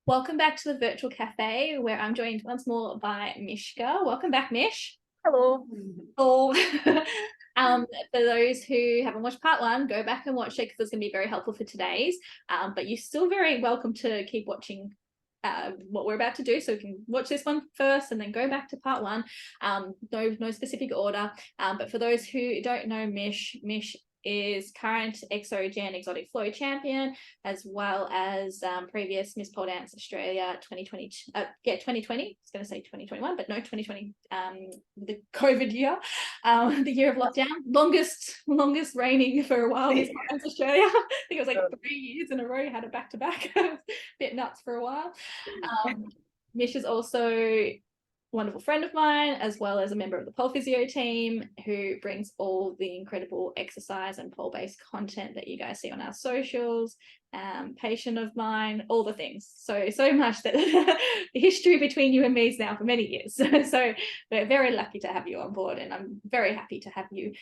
Welcome back to the virtual cafe where I'm joined once more by Mischka. Welcome back, Mish. Hello. Oh, for those who haven't watched part one, go back and watch it because it's going to be very helpful for today's. But you're still very welcome to keep watching what we're about to do. So you can watch this one first and then go back to part one. No specific order. But for those who don't know Mish is current Exogen Exotic Flow champion, as well as previous Miss Pole Dance Australia 2020. 2020. I was going to say 2021, but no, 2020. The COVID year, the year of lockdown, longest reigning for a while. Miss Pole Dance Australia. I think it was like 3 years in a row. Had it back to back. Bit nuts for a while. Mish is also wonderful friend of mine, as well as a member of the Pole Physio team, who brings all the incredible exercise and pole-based content that you guys see on our socials. Patient of mine, all the things. So much that the history between you and me is now for many years. So we're very lucky to have you on board, and I'm very happy to have you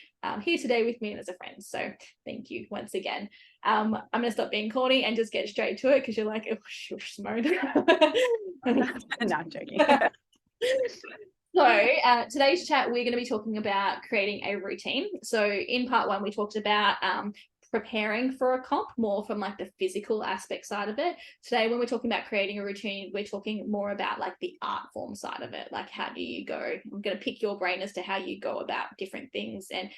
here today with me and as a friend. So thank you once again. I'm going to stop being corny and just get straight to it because you're like, oh, shush, Simone. No, I'm joking. So today's chat, we're going to be talking about creating a routine. So in part one, we talked about preparing for a comp, more from like the physical aspect side of it. Today, when we're talking about creating a routine, we're talking more about like the art form side of it. Like, how do you go? I'm going to pick your brain as to how you go about different things. And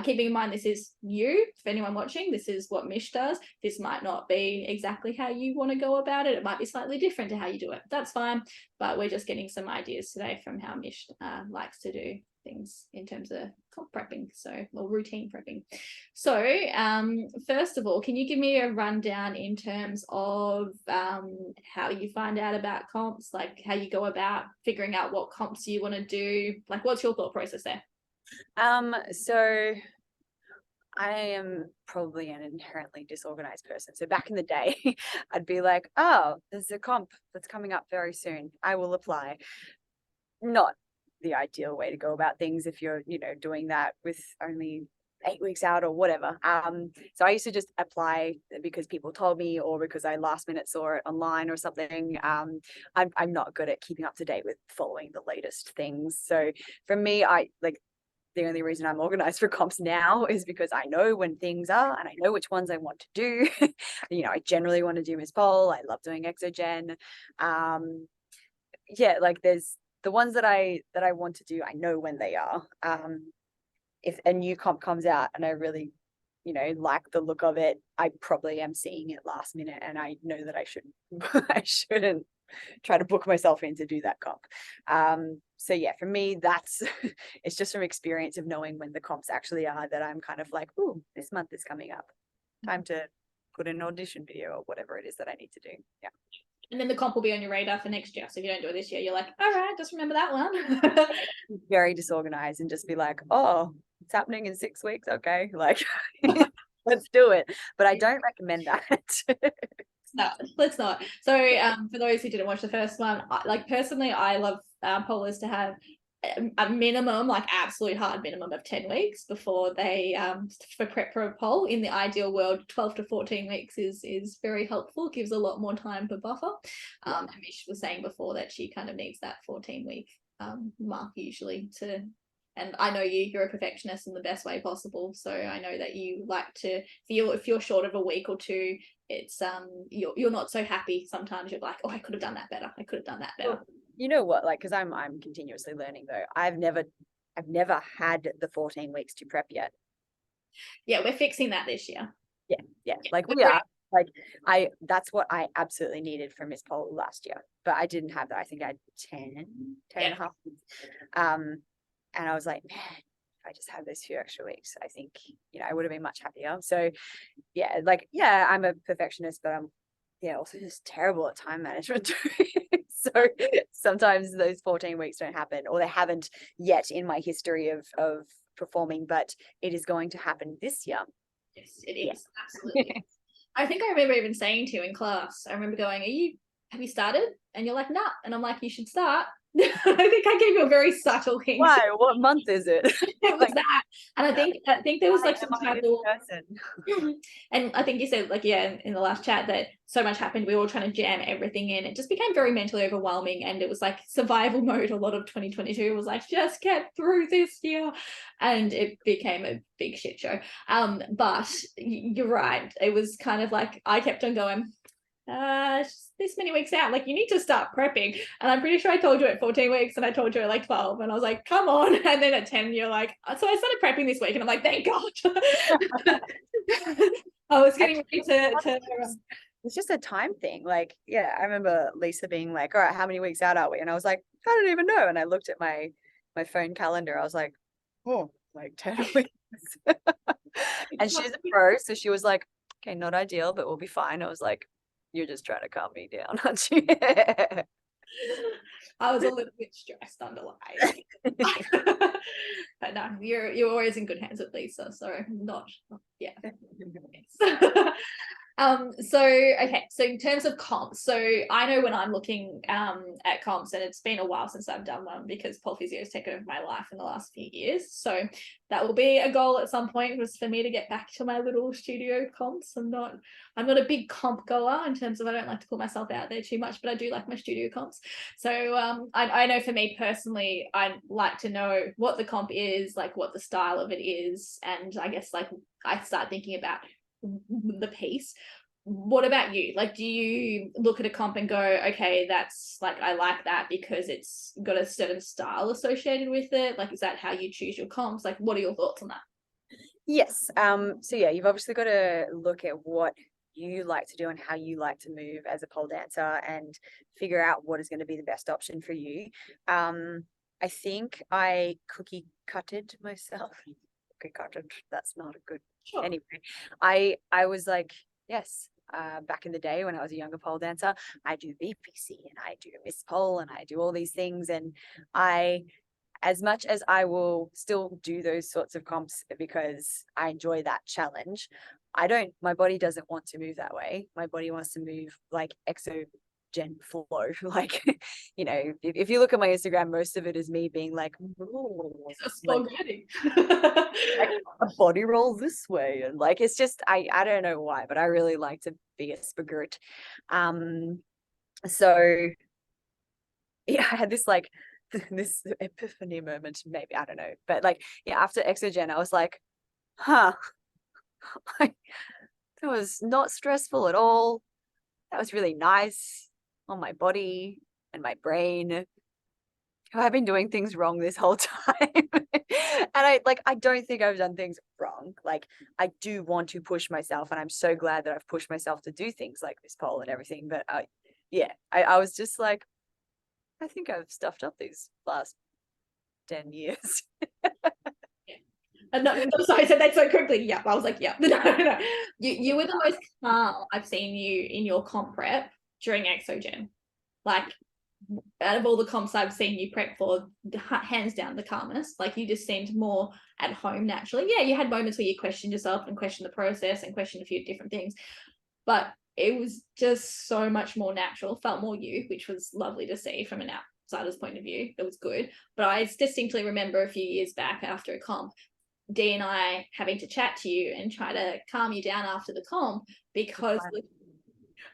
keeping in mind, this is you, for anyone watching, this is what Mish does. This might not be exactly how you want to go about it. It might be slightly different to how you do it. That's fine. But we're just getting some ideas today from how Mish likes to do things in terms of comp prepping, or routine prepping. So first of all, can you give me a rundown in terms of how you find out about comps, like how you go about figuring out what comps you want to do? Like, what's your thought process there? So I am probably an inherently disorganized person. So back in the day, I'd be like, oh, there's a comp that's coming up very soon. I will apply. Not the ideal way to go about things if you're, doing that with only 8 weeks out or whatever. So I used to just apply because people told me, or because I last minute saw it online or something. I'm not good at keeping up to date with following the latest things. So for me, the only reason I'm organized for comps now is because I know when things are and I know which ones I want to do. I generally want to do Miss Pole. I love doing Exogen. There's the ones that I want to do, I know when they are. If a new comp comes out and I really, like the look of it, I probably am seeing it last minute, and I know that I shouldn't try to book myself in to do that comp. So yeah, for me, that's it's just from experience of knowing when the comps actually are, that I'm kind of like, oh, this month is coming up, time to put in an audition video or whatever it is that I need to do. Yeah. And then the comp will be on your radar for next year. So if you don't do it this year, you're like, all right, just remember that one. Very disorganized and just be like, oh, it's happening in 6 weeks. Okay. Like, let's do it. But I don't recommend that. No, let's not. So for those who didn't watch the first one, personally, I love polers to have a minimum, like absolute hard minimum of 10 weeks before they for prep for a pole. In the ideal world, 12 to 14 weeks is very helpful, gives a lot more time for buffer. And Mish was saying before that she kind of needs that 14-week mark usually to, and I know you're a perfectionist in the best way possible, so I know that you like to feel, if you're short of a week or two, it's you're not so happy. Sometimes you're like, oh, I could have done that better, I could have done that better. Well, you know what, like, because I'm continuously learning though. I've never had the 14 weeks to prep yet. Yeah, we're fixing that this year. Yeah, like we are. Like that's what I absolutely needed from Miss Pole last year, but I didn't have that. I think I had 10 and a half weeks. And I was like, man, if I just had those few extra weeks, I think, I would have been much happier. So yeah, I'm a perfectionist, but I'm also just terrible at time management too. So sometimes those 14 weeks don't happen, or they haven't yet in my history of performing, but it is going to happen this year. Yes, it is. Absolutely. I think I remember even saying to you in class, I remember going, have you started? And you're like, nah. And I'm like, you should start. I think I gave you a very subtle hint. Why? What month is it? It was that. And I think there was Why like some am I this travel. person? And I think you said, like, yeah, in the last chat that so much happened. We were all trying to jam everything in. It just became very mentally overwhelming. And it was like survival mode. A lot of 2022 was like, just get through this year. And it became a big shit show. But you're right. It was kind of like, I kept on going, this many weeks out, like you need to start prepping. And I'm pretty sure I told you at 14 weeks and I told you at like 12, and I was like, come on. And then at 10 you're like, so I started prepping this week, and I'm like, thank God. I was getting ready to It's just a time thing. Like, yeah, I remember Lisa being like, all right, how many weeks out are we? And I was like, I don't even know. And I looked at my phone calendar. I was like, oh, like 10 weeks. And she's a pro, so she was like, okay, not ideal, but we'll be fine. I was like, you're just trying to calm me down, aren't you? I was a little bit stressed underlying. But no, you're always in good hands with Lisa, so not yeah. So okay, so in terms of comps, so I know when I'm looking at comps, and it's been a while since I've done one because Pole Physio has taken over my life in the last few years, so that will be a goal at some point, was for me to get back to my little studio comps. I'm not a big comp goer in terms of, I don't like to put myself out there too much, but I do like my studio comps. So I know for me personally, I'd like to know what the comp is, like what the style of it is, and I guess like I start thinking about the piece. What about you? Like, do you look at a comp and go, okay, that's like, I like that because it's got a certain style associated with it? Like, is that how you choose your comps? Like, what are your thoughts on that? Yes. So yeah, you've obviously got to look at what you like to do and how you like to move as a pole dancer and figure out what is going to be the best option for you. I think I cookie cutted myself. Cookie cutted, that's not a good. Sure. Anyway, I was like, yes, back in the day when I was a younger pole dancer, I do BPC and I do Miss Pole and I do all these things, and as much as I will still do those sorts of comps because I enjoy that challenge, my body doesn't want to move that way. My body wants to move like exogen flow. Like, if you look at my Instagram, most of it is me being like, like a body roll this way. And like, it's just, I don't know why, but I really like to be a spagoot. So yeah, I had this like, this epiphany moment, maybe, I don't know, but like, yeah, after exogen I was like, that was not stressful at all. That was really nice on my body and my brain. Have I been doing things wrong this whole time? And I don't think I've done things wrong. Like, I do want to push myself, and I'm so glad that I've pushed myself to do things like this pole and everything, but yeah, I was just like, I think I've stuffed up these last 10 years. No, sorry, I said that so quickly. Yeah, I was like, yeah. No. You were the most calm I've seen you in your comp prep during exogen. Like, out of all the comps I've seen you prep for, hands down the calmness. Like, you just seemed more at home naturally. Yeah, you had moments where you questioned yourself and questioned the process and questioned a few different things, but it was just so much more natural, felt more you, which was lovely to see from an outsider's point of view. It was good. But I distinctly remember a few years back after a comp, Dee and I having to chat to you and try to calm you down after the comp, because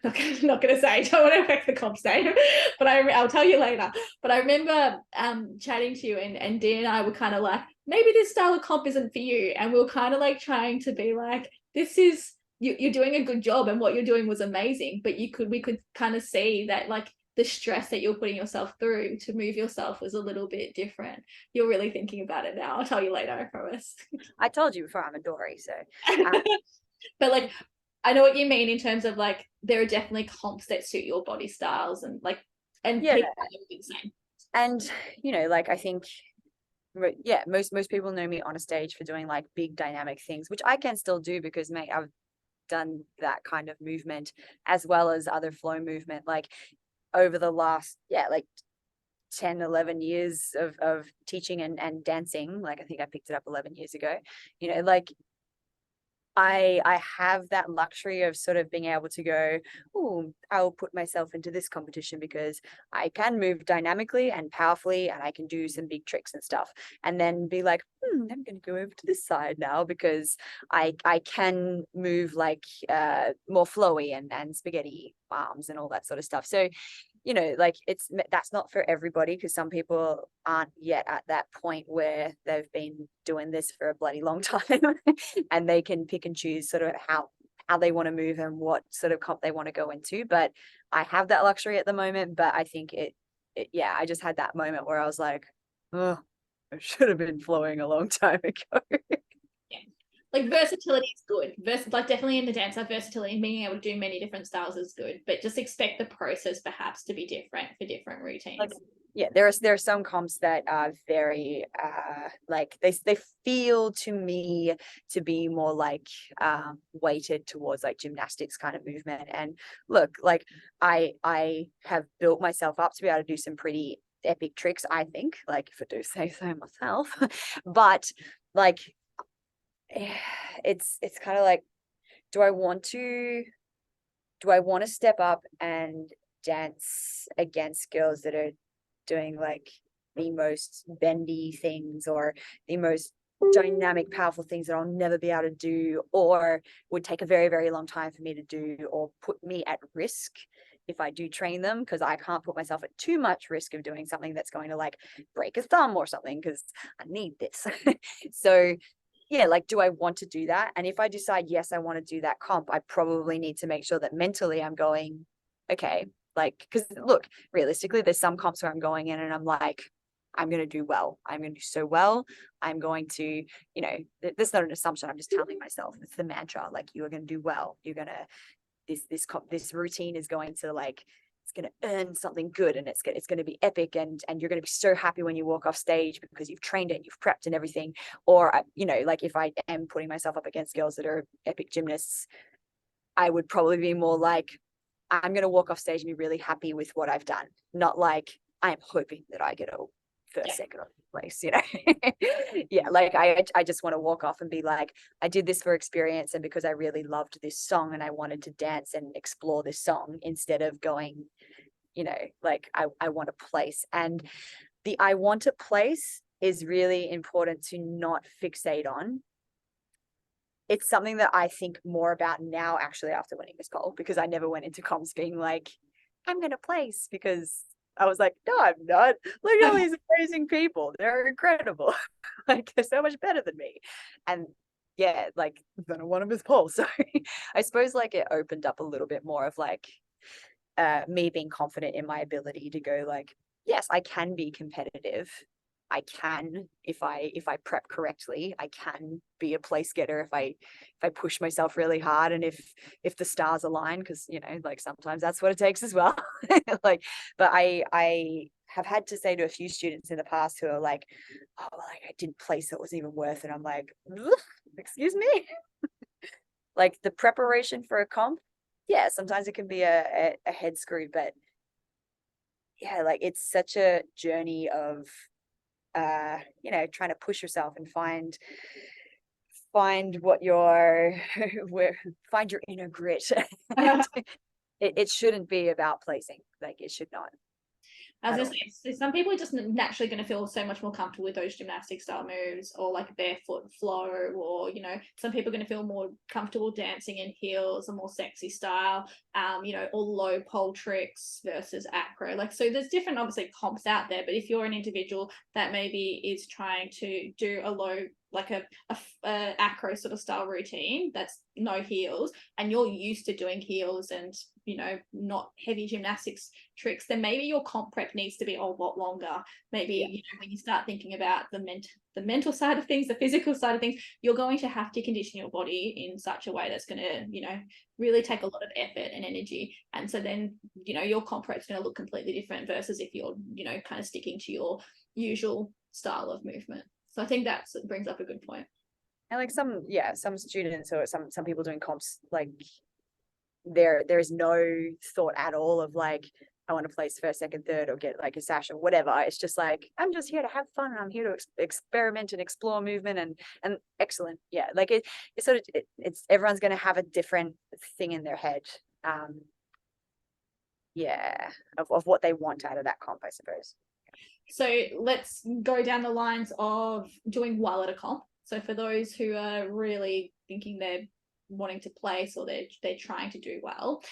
not going to say, I don't want to affect the comp name, but I'll tell you later. But I remember chatting to you, and Dee and I were kind of like, maybe this style of comp isn't for you, and we were kind of like trying to be like, this is, you're doing a good job and what you're doing was amazing, but we could kind of see that like the stress that you're putting yourself through to move yourself was a little bit different. You're really thinking about it now. I'll tell you later, I promise. I told you before, I'm a Dory, so but like, I know what you mean in terms of like, there are definitely comps that suit your body styles, and like, and yeah, people are the same. and like, I think, yeah, most people know me on a stage for doing like big dynamic things, which I can still do because, mate, I've done that kind of movement as well as other flow movement, like over the last, like 10-11 years of teaching and dancing. Like, I think I picked it up 11 years ago. Like, I have that luxury of sort of being able to go, oh, I'll put myself into this competition because I can move dynamically and powerfully and I can do some big tricks and stuff. And then be like, I'm going to go over to this side now because I can move like more flowy and spaghetti arms and all that sort of stuff. So, you know, like that's not for everybody because some people aren't yet at that point where they've been doing this for a bloody long time and they can pick and choose sort of how they want to move and what sort of comp they want to go into. But I have that luxury at the moment. But I think yeah, I just had that moment where I was like, oh, I should have been flowing a long time ago. Yeah. Like versatility is good. Like definitely in the dancer, versatility and being able to do many different styles is good, but just expect the process perhaps to be different for different routines. Like, yeah, there are some comps that are very like they feel to me to be more like weighted towards like gymnastics kind of movement. And look, like I have built myself up to be able to do some pretty epic tricks, I think, like if I do say so myself. But like it's kind of like, do I want to step up and dance against girls that are doing like the most bendy things or the most dynamic, powerful things that I'll never be able to do, or would take a very, very long time for me to do, or put me at risk if I do train them, because I can't put myself at too much risk of doing something that's going to like break a thumb or something, because I need this. So yeah, like, do I want to do that? And if I decide, yes, I want to do that comp, I probably need to make sure that mentally I'm going, okay, like, because look, realistically, there's some comps where I'm going in and I'm like, I'm going to do well. I'm going to do so well. I'm going to, you know, that's not an assumption. I'm just telling myself it's the mantra. Like, you are going to do well. You're going to, this routine is going to like, it's going to earn something good, and it's going to be epic, and you're going to be so happy when you walk off stage because you've trained it, you've prepped and everything. Or, you know, like if I am putting myself up against girls that are epic gymnasts, I would probably be more like, I'm going to walk off stage and be really happy with what I've done, not like I am hoping that I get a first, second, or place, you know. Yeah, like I just want to walk off and be like, I did this for experience and because I really loved this song and I wanted to dance and explore this song, instead of going, you know, like I want a place. And the I want a place is really important to not fixate on. It's something that I think more about now, actually, after winning this poll, because I never went into comps being like, I'm going to place, because I was like, no, I'm not. Look at all these amazing people. They're incredible. Like, they're so much better than me. And yeah, like, then I won a Miss Poll. So I suppose like it opened up a little bit more of like me being confident in my ability to go like, yes, I can be competitive. I can, if I prep correctly, I can be a place getter if I push myself really hard, and if the stars align, because you know, like sometimes that's what it takes as well. Like, but I have had to say to a few students in the past who are like, oh, like I didn't place, it wasn't even worth it. I'm like, excuse me. Like the preparation for a comp, yeah, sometimes it can be a head screw, but yeah, like it's such a journey of you know, trying to push yourself and find what your where find your inner grit. It shouldn't be about placing, like it should not. I was just saying, some people are just naturally going to feel so much more comfortable with those gymnastic style moves, or like barefoot flow, or you know, some people are going to feel more comfortable dancing in heels, a more sexy style, you know, or low pole tricks versus acro. Like, so there's different obviously comps out there, but if you're an individual that maybe is trying to do a low, like a acro sort of style routine that's no heels, and you're used to doing heels and, you know, not heavy gymnastics tricks, then maybe your comp prep needs to be a lot longer. Maybe, you know, when you start thinking about the mental side of things, the physical side of things, you're going to have to condition your body in such a way that's going to, you know, really take a lot of effort and energy. And so then, you know, your comp prep's going to look completely different versus if you're, you know, kind of sticking to your usual style of movement. So I think that brings up a good point. And like some students or some people doing comps, like there's no thought at all of like, I want to place first, second, third, or get like a sash or whatever. It's just like, I'm just here to have fun, and I'm here to experiment and explore movement, and excellent. Yeah. Like it's sort of, it's everyone's going to have a different thing in their head. Yeah. Of what they want out of that comp, I suppose. So let's go down the lines of doing well at a comp. So for those who are really thinking they're wanting to place, or they're trying to do well,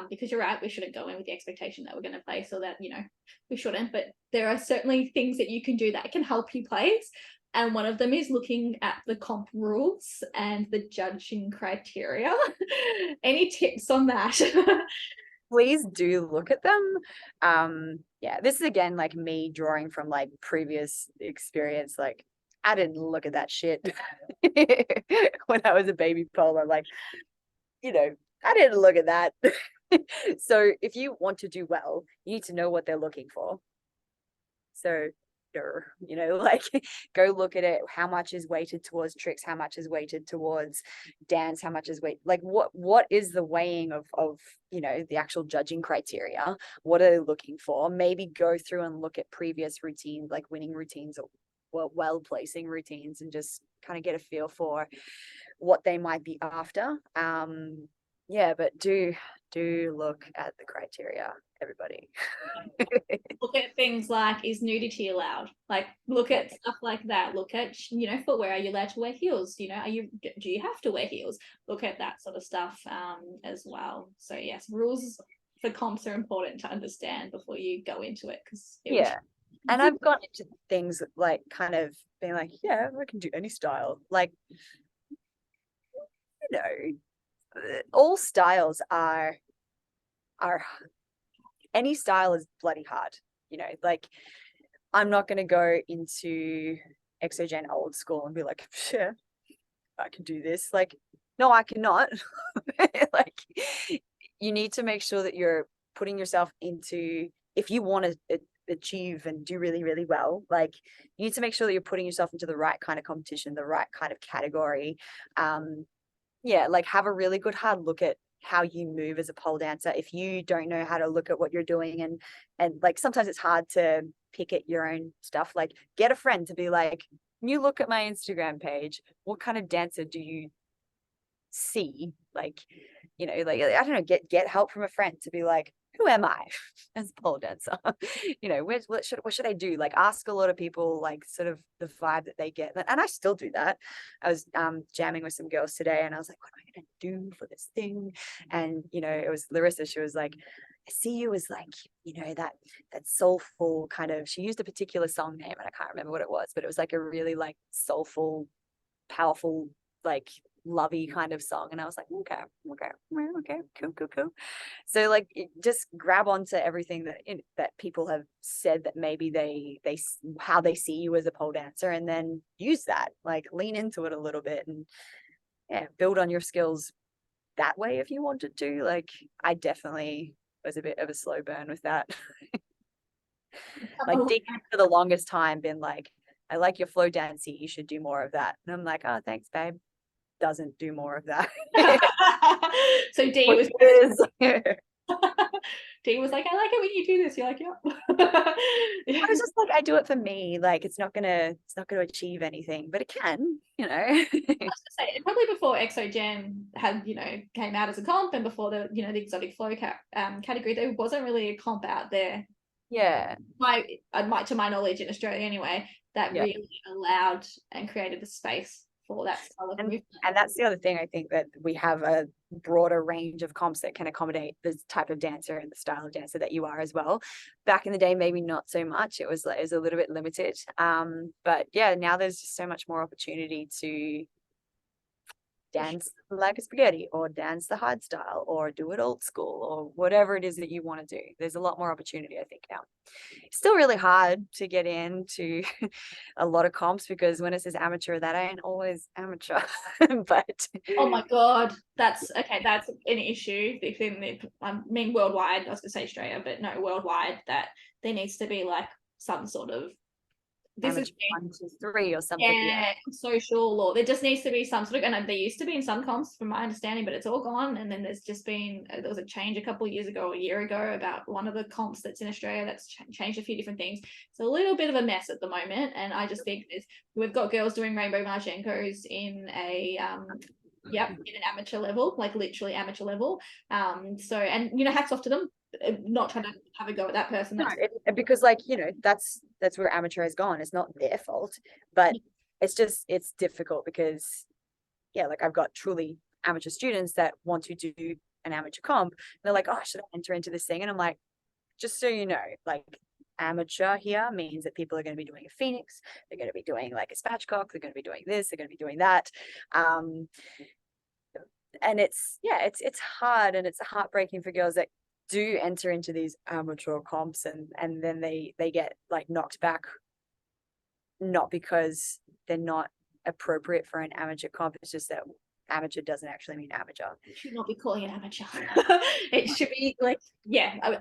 because you're right, we shouldn't go in with the expectation that we're going to place, or that, you know, we shouldn't, but there are certainly things that you can do that can help you place. And one of them is looking at the comp rules and the judging criteria. Any tips on that? Please do look at them. Yeah, this is again like me drawing from like previous experience. Like, I didn't look at that shit when I was a baby pole. I'm like, you know, I didn't look at that. So if you want to do well, you need to know what they're looking for. So, you know, like, go look at it. How much is weighted towards tricks? How much is weighted towards dance? How much is like what is the weighing of you know, the actual judging criteria? What are they looking for? Maybe go through and look at previous routines, like winning routines or well placing routines, and just kind of get a feel for what they might be after. Yeah, but do look at the criteria, everybody. Look at things like, is nudity allowed? Like, look at stuff like that. Look at, you know, footwear. Are you allowed to wear heels? You know, do you have to wear heels? Look at that sort of stuff as well. So yes, rules for comps are important to understand before you go into it, because Yeah. And I've gone into things like kind of being like, yeah, I can do any style. Like, you know, all styles are any style is bloody hard. You know, like, I'm not going to go into Exogen old school and be like, sure, I can do this. Like, no, I cannot. Like, you need to make sure that you're putting yourself into, if you want to achieve and do really, really well, like, you need to make sure that you're putting yourself into the right kind of competition, the right kind of category. Yeah, like, have a really good hard look at how you move as a pole dancer. If you don't know how to look at what you're doing, and like, sometimes it's hard to pick at your own stuff, like, get a friend to be like, you look at my Instagram page, what kind of dancer do you see? Like, you know, like, I don't know, get help from a friend to be like, who am I as a pole dancer? You know, what should I do? Like, ask a lot of people, like, sort of the vibe that they get. And I still do that. I was jamming with some girls today, and I was like, what am I gonna do for this thing? And, you know, it was Larissa. She was like, I see you as, like, you know, that soulful kind of, she used a particular song name and I can't remember what it was, but it was like a really like soulful, powerful, like lovey kind of song. And I was like, okay, cool. So, like, just grab onto everything that people have said, that maybe they how they see you as a pole dancer, and then use that, like, lean into it a little bit, and yeah, build on your skills that way if you wanted to. Like, I definitely was a bit of a slow burn with that. Like, Dean for the longest time been like, I like your flow dancey, you should do more of that. And I'm like, oh, thanks, babe. Doesn't do more of that. So Dee was Dee was like, I like it when you do this. You're like, yeah. I was just like, I do it for me. Like, it's not gonna achieve anything, but it can, you know. I was gonna say, probably before Exogen had, you know, came out as a comp, and before the, you know, the exotic flow category, there wasn't really a comp out there. Yeah. To my knowledge, in Australia anyway, that really allowed and created the space for that style of movement. And that's the other thing. I think that we have a broader range of comps that can accommodate the type of dancer and the style of dancer that you are as well. Back in the day, maybe not so much. It was a little bit limited. But yeah, now there's just so much more opportunity to dance like a spaghetti, or dance the hard style, or do it old school, or whatever it is that you want to do. There's a lot more opportunity, I think, now. It's still really hard to get into a lot of comps, because when it says amateur, that ain't always amateur. But oh my god, that's an issue. I mean, worldwide, I was gonna say Australia, but no, worldwide, that there needs to be like some sort of this is amateur 1, 2, 3 or something. yeah, social law. There just needs to be some sort of, and there used to be in some comps from my understanding, but it's all gone. And then there's just been, there was a change a couple of years ago, a year ago, about one of the comps that's in Australia that's changed a few different things. It's a little bit of a mess at the moment. And I just think we've got girls doing rainbow Marchenkos in a, in an amateur level, like literally amateur level. So, and, you know, hats off to them. Not trying to have a go at that person. Because like, you know, that's where amateur has gone. It's not their fault, but it's difficult because like I've got truly amateur students that want to do an amateur comp. They're like, oh, should I enter into this thing? And I'm like, just so you know, like amateur here means that people are going to be doing a Phoenix, they're going to be doing like a spatchcock, they're going to be doing this, they're going to be doing that. And it's hard, and it's heartbreaking for girls that do enter into these amateur comps and then they get like knocked back, not because they're not appropriate for an amateur comp. It's just that amateur doesn't actually mean amateur. It should not be calling it amateur. It should be like,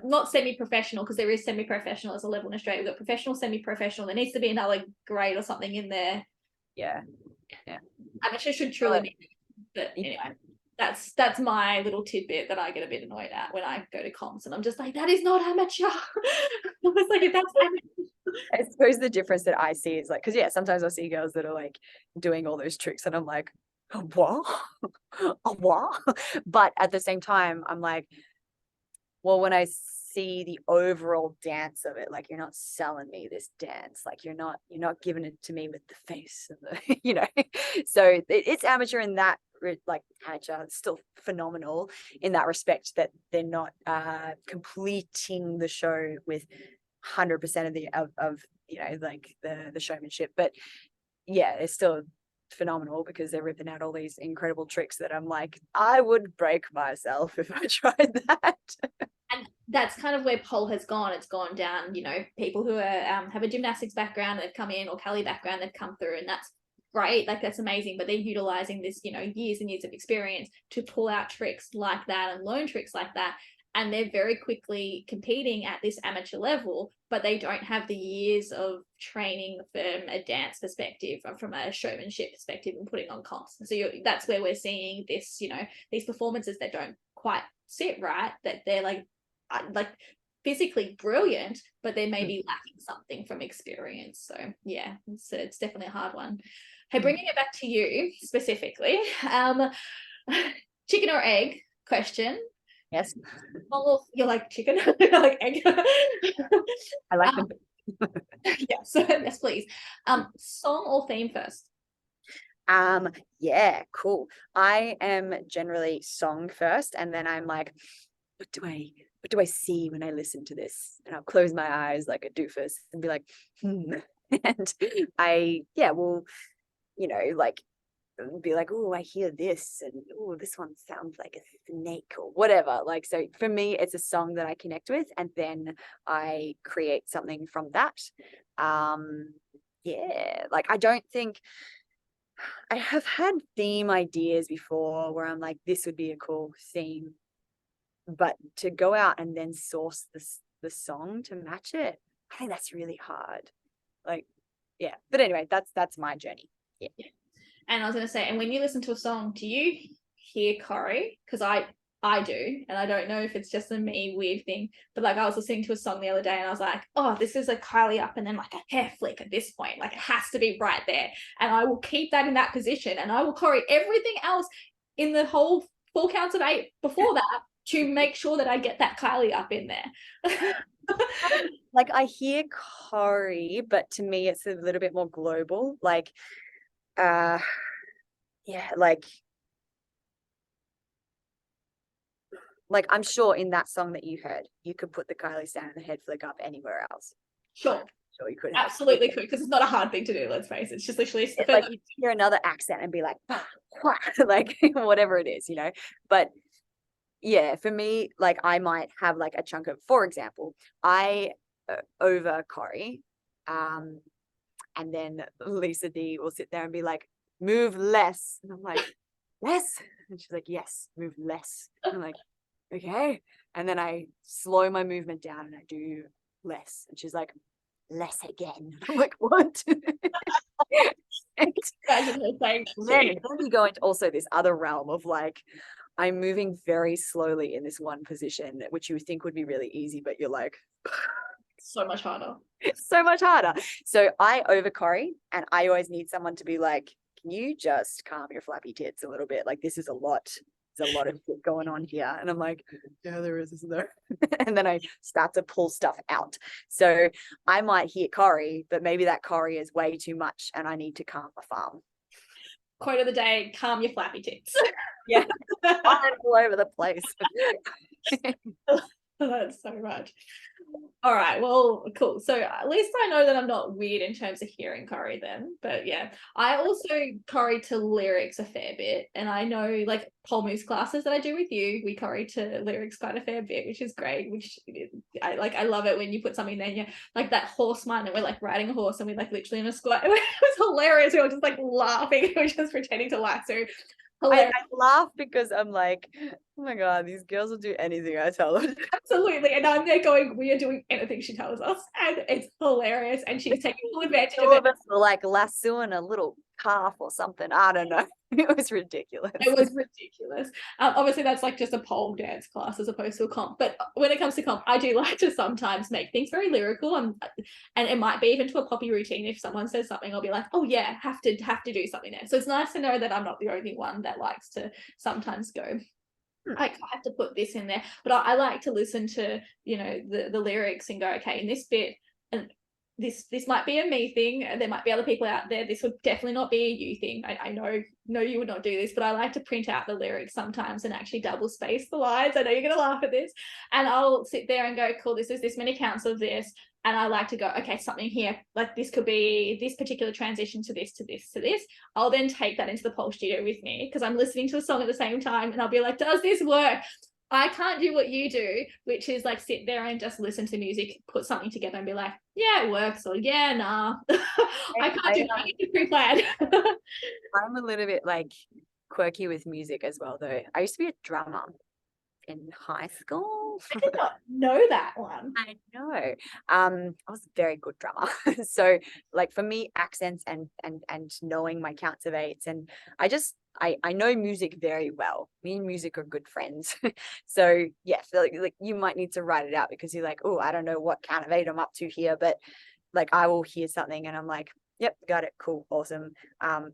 not semi-professional, because there is semi-professional as a level in Australia. We've got professional, semi-professional. There needs to be another grade or something in there. Yeah. Amateur should truly be, but anyway. That's my little tidbit that I get a bit annoyed at when I go to comps, and I'm just like, that is not amateur. I was like, if that's amateur. I suppose the difference that I see is like, because sometimes I see girls that are like doing all those tricks, and I'm like, what? What? But at the same time, I'm like, well, when I see the overall dance of it, like, you're not selling me this dance, like you're not giving it to me with the face and the, so it's amateur in that, like amateur, it's still phenomenal in that respect, that they're not completing the show with 100% of the like the showmanship, but it's still phenomenal because they're ripping out all these incredible tricks that I'm like, I would break myself if I tried that. And that's kind of where pole has gone. It's gone down, people who are have a gymnastics background, they've come in, or Cali background, they've come through, and that's great, like that's amazing. But they're utilizing this, years and years of experience to pull out tricks like that and learn tricks like that. And they're very quickly competing at this amateur level, but they don't have the years of training from a dance perspective or from a showmanship perspective and putting on comps. So that's where we're seeing this, these performances that don't quite sit right, that they're like physically brilliant, but they may be lacking something from experience. So it's definitely a hard one. Hey, bringing it back to you specifically, chicken or egg question. Yes. Oh, you like chicken? You like egg? I like them. Yes, yes, please. Song or theme first? Yeah, cool. I am generally song first, and then I'm like, what do I see when I listen to this? And I'll close my eyes like a doofus and be like, and I will, like be like, oh, I hear this, and oh, this one sounds like a snake or whatever. Like, so for me, it's a song that I connect with, and then I create something from that. Like I don't think I have had theme ideas before where I'm like, this would be a cool theme, but to go out and then source the song to match it, I think that's really hard. Like, but anyway, that's my journey. And I was going to say, and when you listen to a song, do you hear choreo? Because I do, and I don't know if it's just a me weird thing, but like I was listening to a song the other day and I was like, oh, this is a Kylie up and then like a hair flick at this point, like it has to be right there, and I will keep that in that position, and I will choreo everything else in the whole 4 counts of 8 before that to make sure that I get that Kylie up in there. Like I hear choreo, but to me it's a little bit more global, like like I'm sure in that song that you heard, you could put the Kylie stand and the head flick up anywhere else. Sure you could, absolutely could, because it's not a hard thing to do, let's face it. It's just literally like you hear another accent and be like, like whatever it is, but for me, like I might have like a chunk of, for example, I over choreo, and then Lisa D will sit there and be like, move less, and I'm like, less, and she's like, yes, move less, and I'm like, okay, and then I slow my movement down and I do less, and she's like, less again. I'm like, what? And Imagine her saying that then, too. then we go into also this other realm of like, I'm moving very slowly in this one position, which you would think would be really easy, but you're like, So much harder. it's so much harder. So I over Corey, and I always need someone to be like, can you just calm your flappy tits a little bit? Like, this is a lot. There's a lot of shit going on here. And I'm like, yeah, there is, isn't there? And then I start to pull stuff out. So I might hit Corey, but maybe that Corey is way too much and I need to calm my farm. Quote of the day, calm your flappy tits. Yeah. I'm all over the place. That's so much. All right, well, cool. So at least I know that I'm not weird in terms of hearing Corey then. But yeah, I also Corey to lyrics a fair bit. And I know like pole moves classes that I do with you, we Corey to lyrics quite a fair bit, which is great. Which I love it when you put something there and you're like that horse mind, and we're like riding a horse and we're like literally in a squat. It was hilarious. We were just like laughing. We were just pretending to laugh. So I laugh because I'm like, oh my God, these girls will do anything I tell them. Absolutely. And I'm there going, we are doing anything she tells us. And it's hilarious. And she's taking full advantage All of of it. us were like lassoing a little calf or something. I don't know. It was ridiculous. It was ridiculous. Obviously, that's like just a pole dance class as opposed to a comp. But when it comes to comp, I do like to sometimes make things very lyrical. And it might be even to a poppy routine. If someone says something, I'll be like, oh yeah, have to do something there. So it's nice to know that I'm not the only one that likes to sometimes go, I have to put this in there. But I like to listen to, you know, the lyrics and go, okay, in this bit, and this might be a me thing, and there might be other people out there. This would definitely not be a you thing. I know you would not do this, but I like to print out the lyrics sometimes and actually double space the lines. I know you're gonna laugh at this, and I'll sit there and go, cool, this is this many counts of this, and I like to go, okay, something here, like this could be this particular transition to this to this to this. I'll then take that into the pole studio with me because I'm listening to a song at the same time, and I'll be like, does this work? I can't do what you do, which is like sit there and just listen to music, put something together and be like, yeah, it works, or yeah, nah. I can't do that. It's pre-planned. I'm a little bit like quirky with music as well, though. I used to be a drummer in high school. I did not know that one. I know. I was a very good drummer. So like for me, accents and knowing my counts of eights, and I know music very well. Me and music are good friends. So yeah, so like you might need to write it out because you're like, oh, I don't know what count of eight I'm up to here, but like I will hear something and I'm like, yep, got it, cool, awesome.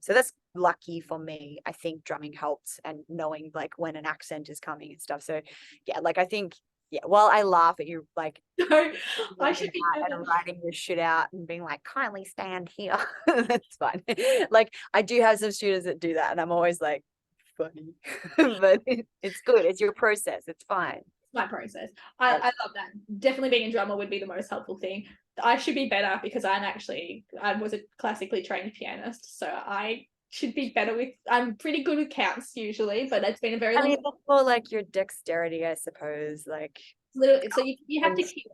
So that's lucky for me. I think drumming helps and knowing like when an accent is coming and stuff. So yeah, like I think while I laugh at you like No, I should be and writing your shit out and being like, kindly stand here. That's fine. Like I do have some students that do that and I'm always like, funny. But it's good. It's your process. It's fine. my process. I love that. Definitely being a drummer would be the most helpful thing. I should be better because I was a classically trained pianist, so I should be better with. I'm pretty good with counts usually, but it's been a very long. I mean, that's more like your dexterity, I suppose. Like little. So you have to keep.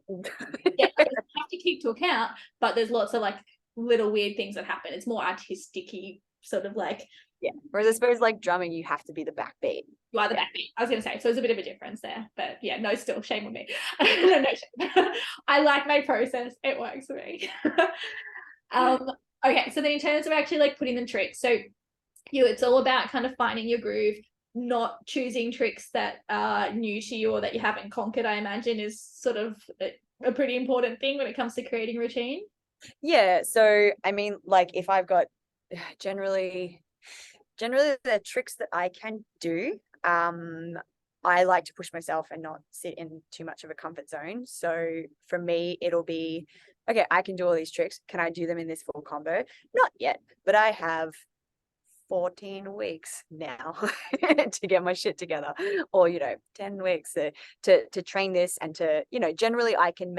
Yeah, you have to keep to account, but there's lots of like little weird things that happen. It's more artistic-y, sort of like. Yeah. Whereas I suppose like drumming, you have to be the backbeat. You are the backbeat. I was going to say, so there's a bit of a difference there, but yeah, no, still shame on me. No shame. I like my process. It works for me. Okay, so then in terms of actually like putting the tricks, so it's all about kind of finding your groove, not choosing tricks that are new to you or that you haven't conquered. I imagine is sort of a pretty important thing when it comes to creating routine. Yeah. So I mean, like if I've got generally the tricks that I can do, I like to push myself and not sit in too much of a comfort zone. So for me, it'll be, okay, I can do all these tricks. Can I do them in this full combo? Not yet, but I have 14 weeks now to get my shit together, or 10 weeks to train this, and to generally I can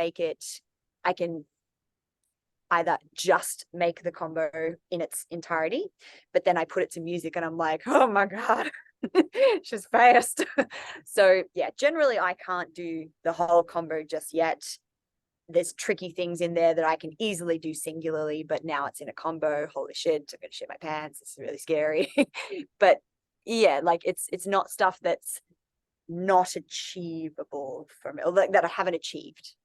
either just make the combo in its entirety, but then I put it to music and I'm like, oh my God, she's fast. So yeah, generally I can't do the whole combo just yet. There's tricky things in there that I can easily do singularly, but now it's in a combo. Holy shit, I'm gonna shit my pants. It's really scary. But yeah, like it's not stuff that's not achievable for me, or like that I haven't achieved.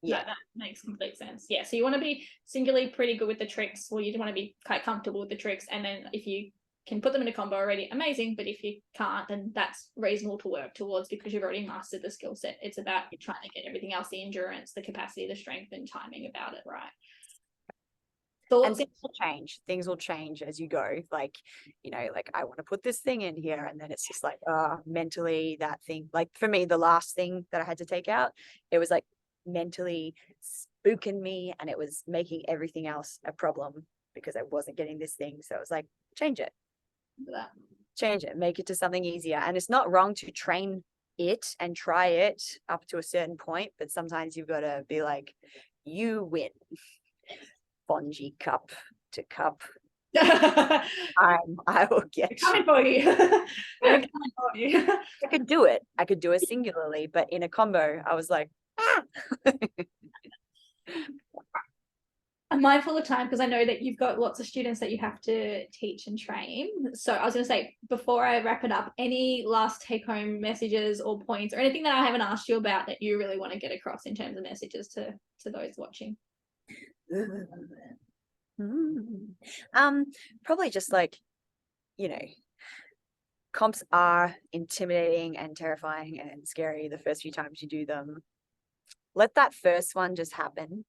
No, that makes complete sense. Yeah, so you want to be singularly pretty good with the tricks, or you want to be quite comfortable with the tricks, and then if you can put them in a combo already, amazing. But if you can't, then that's reasonable to work towards because you've already mastered the skill set. It's about trying to get everything else, the endurance, the capacity, the strength, and timing about it right. And things will change as you go. Like, you know, like I want to put this thing in here, and then it's just like mentally that thing. Like for me, the last thing that I had to take out, it was like mentally spooking me, and it was making everything else a problem because I wasn't getting this thing. So it was like, change it, make it to something easier. And it's not wrong to train it and try it up to a certain point, but sometimes you've got to be like, you win. Spongy cup to cup. I will get coming for you. I'm coming for you. I could do it. I could do it singularly, but in a combo, I was like, ah. I'm mindful of time because I know that you've got lots of students that you have to teach and train. So I was going to say, before I wrap it up, any last take-home messages or points or anything that I haven't asked you about that you really want to get across in terms of messages to those watching? Probably just like, you know, comps are intimidating and terrifying and scary the first few times you do them. Let that first one just happen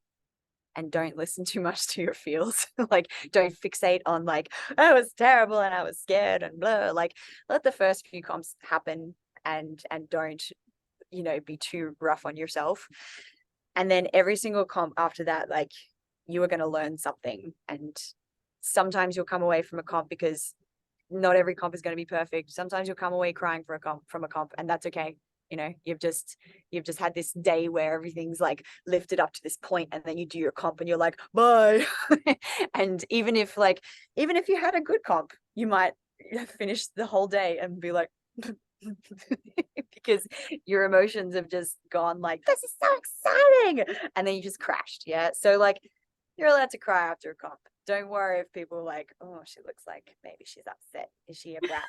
and don't listen too much to your feels. Like, don't fixate on like, oh, it was terrible and I was scared and blah. Like, let the first few comps happen and don't, you know, be too rough on yourself. And then every single comp after that, like, you are going to learn something. And sometimes you'll come away from a comp because not every comp is going to be perfect. Sometimes you'll come away crying from a comp, and that's okay. You know, you've just had this day where everything's like lifted up to this point, and then you do your comp and you're like, bye. And even if you had a good comp, you might finish the whole day and be like, because your emotions have just gone like, this is so exciting, and then you just crashed. Yeah, so like, you're allowed to cry after a comp. Don't worry if people are like, oh, she looks like maybe she's upset. Is she a brat?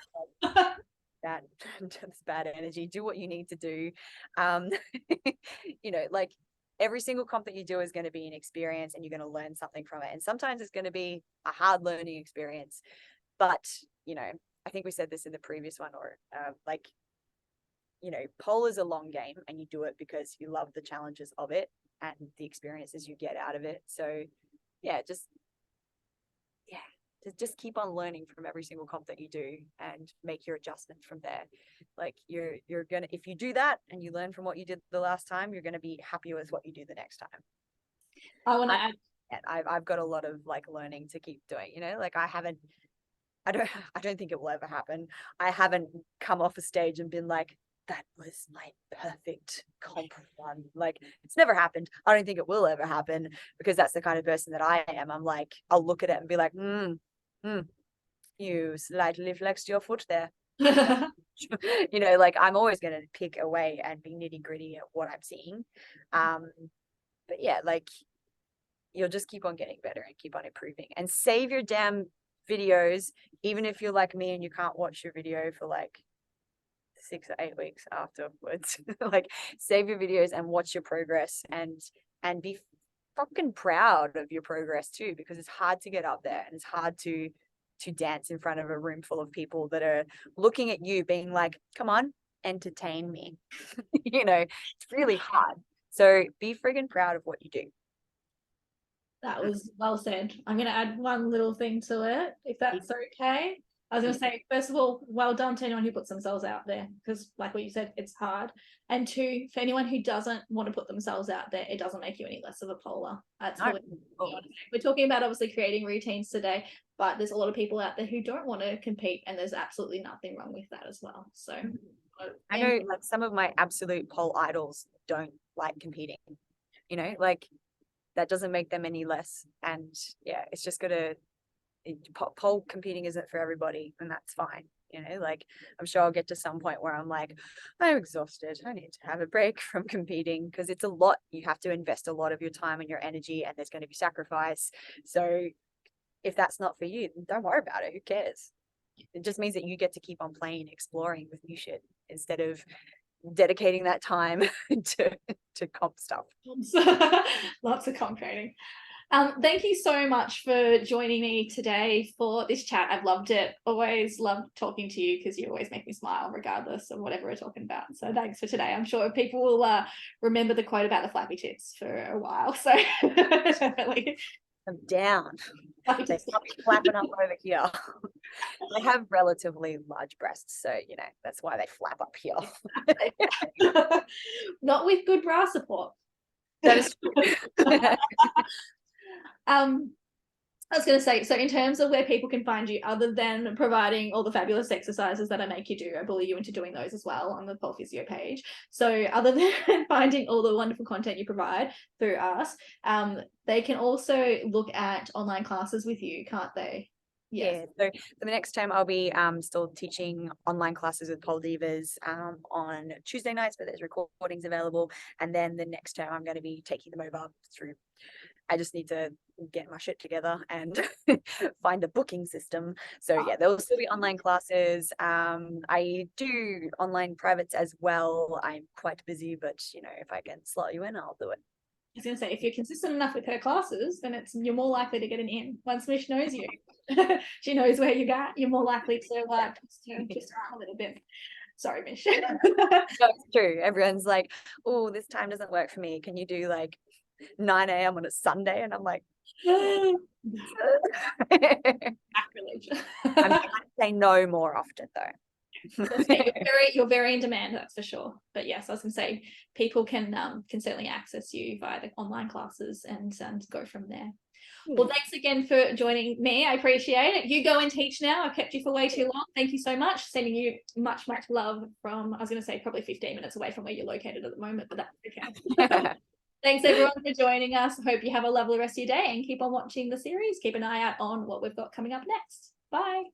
That that's bad energy. Do what you need to do. You know, like every single comp that you do is going to be an experience, and you're going to learn something from it. And sometimes it's going to be a hard learning experience. But, you know, I think we said this in the previous one, or like, you know, pole is a long game, and you do it because you love the challenges of it and the experiences you get out of it. So yeah, just keep on learning from every single comp that you do and make your adjustments from there. Like you're gonna, if you do that and you learn from what you did the last time, you're gonna be happier with what you do the next time. I want to add, I've got a lot of like learning to keep doing, you know, like I don't think it will ever happen. I haven't come off a stage and been like, that was my perfect comp run. Like, it's never happened. I don't think it will ever happen, because that's the kind of person that I am. I'm like, I'll look at it and be like, you slightly flexed your foot there. You know, like I'm always going to pick away and be nitty gritty at what I'm seeing. But yeah, like you'll just keep on getting better and keep on improving, and save your damn videos, even if you're like me and you can't watch your video for like 6 or 8 weeks afterwards. Like, save your videos and watch your progress, and be fucking proud of your progress too, because it's hard to get up there, and it's hard to dance in front of a room full of people that are looking at you being like, come on, entertain me. You know, it's really hard. So be friggin' proud of what you do. that was well said. I'm going to add one little thing to it, if that's okay. I was going to say, first of all, well done to anyone who puts themselves out there, because like what you said, it's hard. And two, for anyone who doesn't want to put themselves out there, it doesn't make you any less of a polar. That's No. we're talking about obviously creating routines today, but there's a lot of people out there who don't want to compete, and there's absolutely nothing wrong with that as well. So I know like some of my absolute pole idols don't like competing, you know, like that doesn't make them any less. And yeah, it's just gotta, pole competing isn't for everybody, and that's fine. You know, like I'm sure I'll get to some point where I'm like, I'm exhausted, I need to have a break from competing, because it's a lot. You have to invest a lot of your time and your energy, and there's going to be sacrifice. So if that's not for you, then don't worry about it. Who cares? It just means that you get to keep on playing, exploring with new shit, instead of dedicating that time to comp stuff. Lots of comp training. Thank you so much for joining me today for this chat. I've loved it. Always love talking to you because you always make me smile regardless of whatever we're talking about. So thanks for today. I'm sure people will remember the quote about the flappy tits for a while. So definitely. I'm down. They stop flapping up over here. They have relatively large breasts, so you know that's why they flap up here. Not with good bra support. That is true. I was going to say, so in terms of where people can find you, other than providing all the fabulous exercises that I make you do, I bully you into doing those as well on the Pole Physio page. So other than finding all the wonderful content you provide through us, they can also look at online classes with you, can't they? Yes. Yeah, so for the next term, I'll be still teaching online classes with Pole Divas on Tuesday nights, but there's recordings available. And then the next term, I'm going to be taking them over through. I just need to get my shit together and find a booking system. So yeah, there will still be online classes. I do online privates as well. I'm quite busy, but you know, if I can slot you in, I'll do it. I was going to say, if you're consistent enough with her classes, then you're more likely to get an in. Once Mish knows you, she knows where you got, you're more likely to just a little bit. Sorry, Mish. That's true. Everyone's like, oh, this time doesn't work for me. Can you do like 9 a.m. on a Sunday? And I'm like, Sacrilege. I'm trying to say no more often though. You're very in demand, that's for sure. But yes, I was going to say people can certainly access you via the online classes and go from there. Well, thanks again for joining me. I appreciate it. You go and teach now. I've kept you for way too long. Thank you so much. Sending you much love from, I was going to say probably 15 minutes away from where you're located at the moment, but that's okay. Thanks everyone for joining us. I hope you have a lovely rest of your day and keep on watching the series. Keep an eye out on what we've got coming up next. Bye.